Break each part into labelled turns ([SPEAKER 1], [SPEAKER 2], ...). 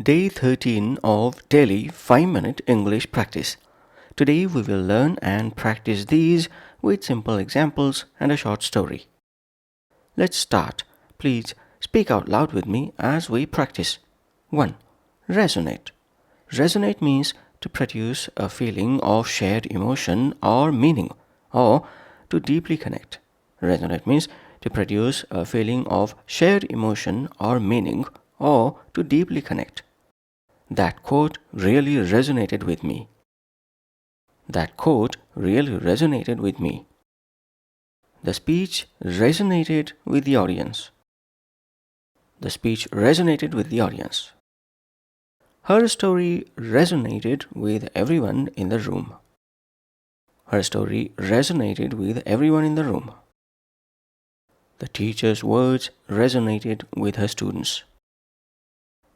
[SPEAKER 1] Day 13 of daily 5-minute English practice. Today we will learn and practice these with simple examples and a short story. Let's start. Please speak out loud with me as we practice. 1. Resonate. Resonate means to produce a feeling of shared emotion or meaning, or to deeply connect. Resonate means to produce a feeling of shared emotion or meaning, or to deeply connect. That quote really resonated with me. That quote really resonated with me. The speech resonated with the audience. The speech resonated with the audience. Her story resonated with everyone in the room. Her story resonated with everyone in the room. The teacher's words resonated with her students.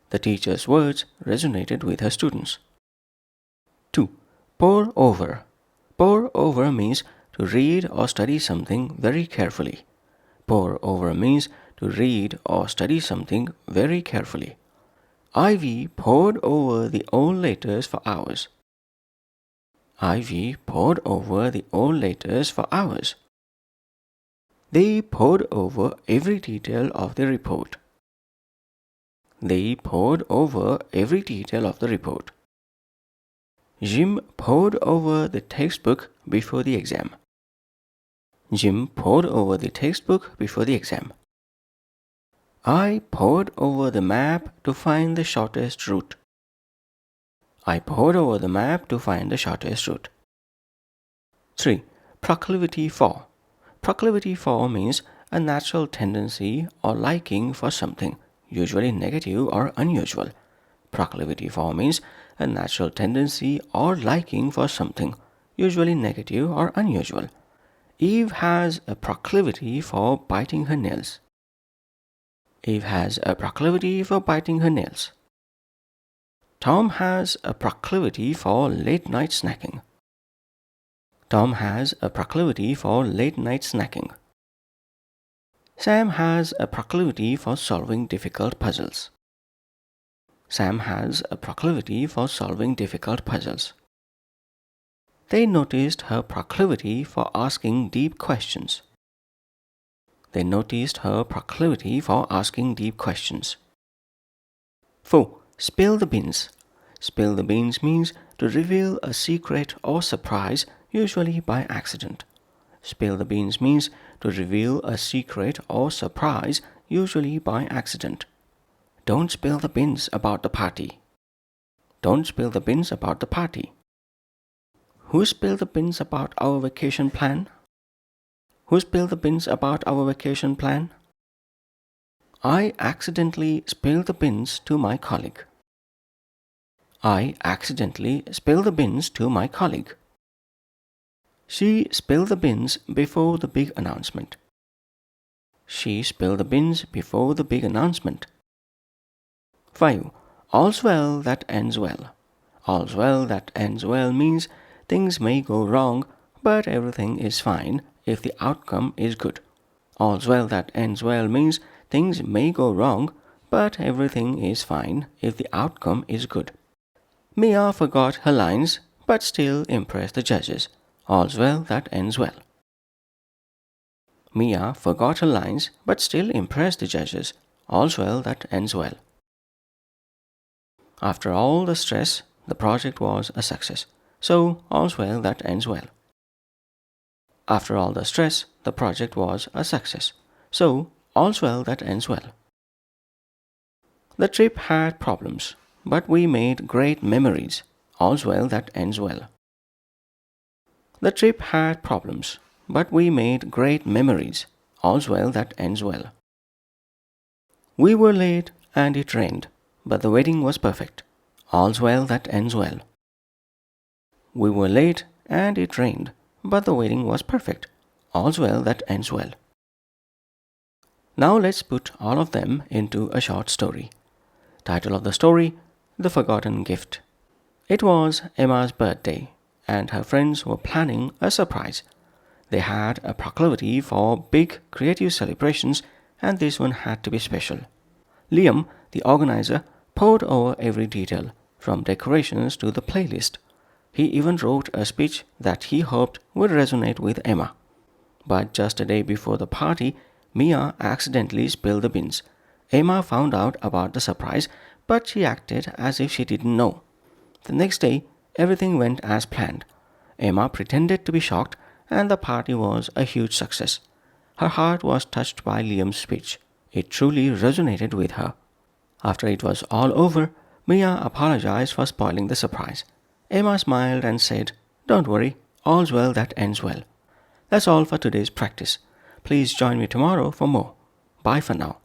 [SPEAKER 1] The teacher's words resonated with her students. 2. Pore over. Pore over means to read or study something very carefully. Pore over means to read or study something very carefully. Ivy pored over the old letters for hours. Ivy pored over the old letters for hours. They pored over every detail of the report. They pored over every detail of the report. Jim pored over the textbook before the exam. Jim pored over the textbook before the exam. I pored over the map to find the shortest route. I pored over the map to find the shortest route. 3. Proclivity for. Proclivity for means a natural tendency or liking for something, usually negative or unusual. Proclivity for means a natural tendency or liking for something, usually negative or unusual. Eve has a proclivity for biting her nails. Eve has a proclivity for biting her nails. Tom has a proclivity for late-night snacking. Tom has a proclivity for late-night snacking. Sam has a proclivity for solving difficult puzzles. Sam has a proclivity for solving difficult puzzles. They noticed her proclivity for asking deep questions. They noticed her proclivity for asking deep questions. 4. Spill the beans. Spill the beans means to reveal a secret or surprise, usually by accident. Spill the beans means to reveal a secret or surprise, usually by accident. Don't spill the beans about the party. Don't spill the beans about the party. Who spilled the beans about our vacation plan? Who spilled the beans about our vacation plan? I accidentally spilled the beans to my colleague. I accidentally spilled the beans to my colleague. She spilled the beans before the big announcement. She spilled the beans before the big announcement. 5. All's well that ends well. All's well that ends well means things may go wrong, but everything is fine if the outcome is good. All's well that ends well means things may go wrong, but everything is fine if the outcome is good. Mia forgot her lines, but still impressed the judges. All's well that ends well. Mia forgot her lines, but still impressed the judges. All's well that ends well. After all the stress, the project was a success. So, all's well that ends well. After all the stress, the project was a success. So, all's well that ends well. The trip had problems, but we made great memories. All's well that ends well. The trip had problems, but we made great memories. All's well that ends well. We were late and it rained, but the wedding was perfect. All's well that ends well. We were late and it rained, but the wedding was perfect. All's well that ends well. Now let's put all of them into a short story. Title of the story: The Forgotten Gift. It was Emma's birthday, and her friends were planning a surprise. They had a proclivity for big creative celebrations, and this one had to be special. Liam, the organizer, pored over every detail, from decorations to the playlist. He even wrote a speech that he hoped would resonate with Emma. But just a day before the party, Mia accidentally spilled the beans. Emma found out about the surprise, but she acted as if she didn't know. The next day, everything went as planned. Emma pretended to be shocked, and the party was a huge success. Her heart was touched by Liam's speech. It truly resonated with her. After it was all over, Mia apologized for spoiling the surprise. Emma smiled and said, "Don't worry, all's well that ends well." That's all for today's practice. Please join me tomorrow for more. Bye for now.